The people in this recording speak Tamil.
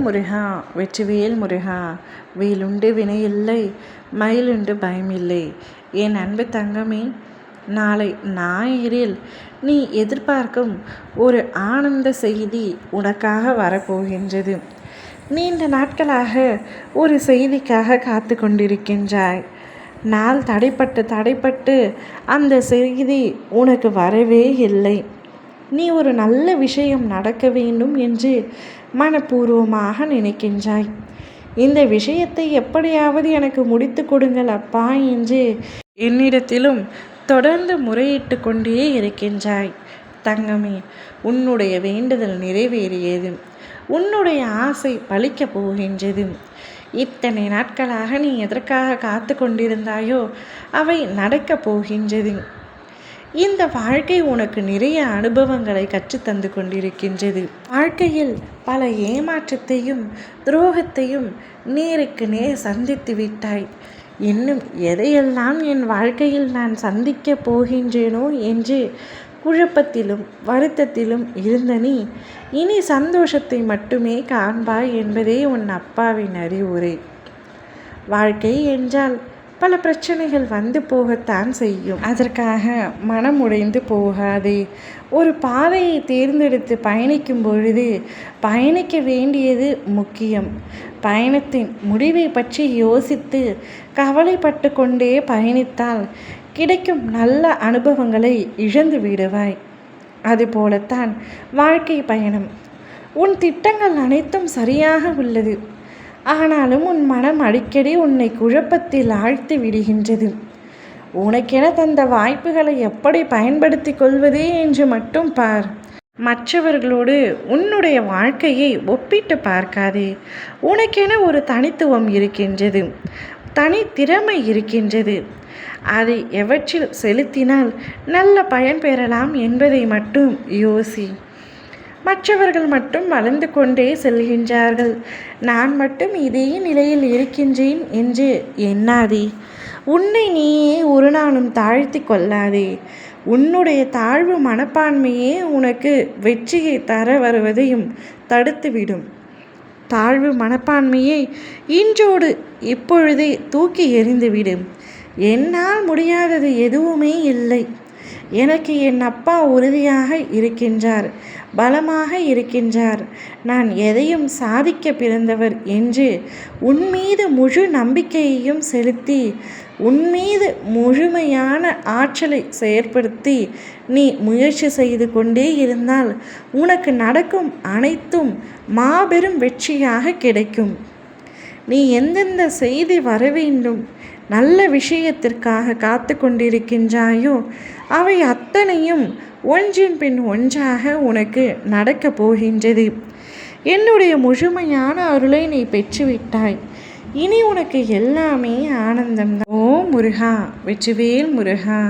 முருகா வெற்றிவேல் முருகா, வேலுண்டு வினையில்லை, மயிலுண்டு பயமில்லை. என் அன்பு தங்கமே, நாளை ஞாயிறில் நீ எதிர்பார்க்கும் ஒரு ஆனந்த செய்தி உனக்காக வரப்போகின்றது. நீண்ட நாட்களாக ஒரு செய்திக்காக காத்து கொண்டிருக்கின்றாய். நாள் தடைப்பட்டு அந்த செய்தி உனக்கு வரவே இல்லை. நீ ஒரு நல்ல விஷயம் நடக்க வேண்டும் என்று மனப்பூர்வமாக நினைக்கின்றாய். இந்த விஷயத்தை எப்படியாவது எனக்கு முடித்து கொடுங்கள் அப்பா என்று என்னிடத்திலும் தொடர்ந்து முறையிட்டு கொண்டே இருக்கின்றாய். தங்கமே, உன்னுடைய வேண்டுதல் நிறைவேறியது. உன்னுடைய ஆசை பலிக்கப் போகின்றது. இத்தனை நாட்களாக நீ எதற்காக காத்து கொண்டிருந்தாயோ அவை நடக்கப் போகின்றது. இந்த வாழ்க்கை உனக்கு நிறைய அனுபவங்களை கற்றுத்தந்து கொண்டிருக்கின்றது. வாழ்க்கையில் பல ஏமாற்றத்தையும் துரோகத்தையும் நேருக்கு நேர் சந்தித்து விட்டாய். இன்னும் எதையெல்லாம் என் வாழ்க்கையில் நான் சந்திக்கப் போகின்றேனோ என்று குழப்பத்திலும் வருத்தத்திலும் இருந்த நீ இனி சந்தோஷத்தை மட்டுமே காண்பாய் என்பதே உன் அப்பாவின் அறிவுரை. வாழ்க்கை என்றால் பல பிரச்சனைகள் வந்து போகத்தான் செய்யும். அதற்காக மனம் உடைந்து போகாதே. ஒரு பாதையை தேர்ந்தெடுத்து பயணிக்கும் பொழுது பயணிக்க வேண்டியது முக்கியம். பயணத்தின் முடிவை பற்றி யோசித்து கவலைப்பட்டு கொண்டே பயணித்தால் கிடைக்கும் நல்ல அனுபவங்களை இழந்து விடுவாய். அதுபோலத்தான் வாழ்க்கை பயணம். உன் திட்டங்கள் அனைத்தும் சரியாக உள்ளது. ஆனாலும் உன் மனம் அடிக்கடி உன்னை குழப்பத்தில் ஆழ்த்தி விடுகின்றது. உனக்கென தந்த வாய்ப்புகளை எப்படி பயன்படுத்தி கொள்வது என்று மட்டும் பார். மற்றவர்களோடு உன்னுடைய வாழ்க்கையை ஒப்பிட்டு பார்க்காதே. உனக்கென ஒரு தனித்துவம் இருக்கின்றது, தனித்திறமை இருக்கின்றது. அதை எவற்றில் செலுத்தினால் நல்ல பயன் பெறலாம் என்பதை மட்டும் யோசி. மற்றவர்கள் மட்டும் வளர்ந்து கொண்டே செல்கின்றார்கள், நான் மட்டும் இதே நிலையில் இருக்கின்றேன் என்று எண்ணாதே. உன்னை நீயே ஒரு நாளும் தாழ்த்தி கொள்ளாதே. உன்னுடைய தாழ்வு மனப்பான்மையே உனக்கு வெற்றியை தர வருவதையும் தடுத்துவிடும். தாழ்வு மனப்பான்மையை இன்றோடு இப்பொழுதே தூக்கி எறிந்துவிடும். என்னால் முடியாதது எதுவுமே இல்லை. எனக்கு என் அப்பா உறுதியாக இருக்கின்றார், பலமாக இருக்கின்றார். நான் எதையும் சாதிக்க பிறந்தவர் என்று உன்மீது முழு நம்பிக்கையையும் செலுத்தி உன்மீது முழுமையான ஆற்றலை செயற்படுத்தி நீ முயற்சி செய்து கொண்டே இருந்தால் உனக்கு நடக்கும் அனைத்தும் மாபெரும் வெற்றியாக கிடைக்கும். நீ எந்தெந்த செய்தி வர வேண்டும், நல்ல விஷயத்திற்காக காத்து கொண்டிருக்கின்றாயோ அவை அத்தனையும் ஒன்றின் பின் ஒன்றாக உனக்கு நடக்கப் போகின்றது. என்னுடைய முழுமையான அருளை நீ பெற்றுவிட்டாய். இனி உனக்கு எல்லாமே ஆனந்தம்தான். ஓ முருகா, வெற்றிவேல் முருகா.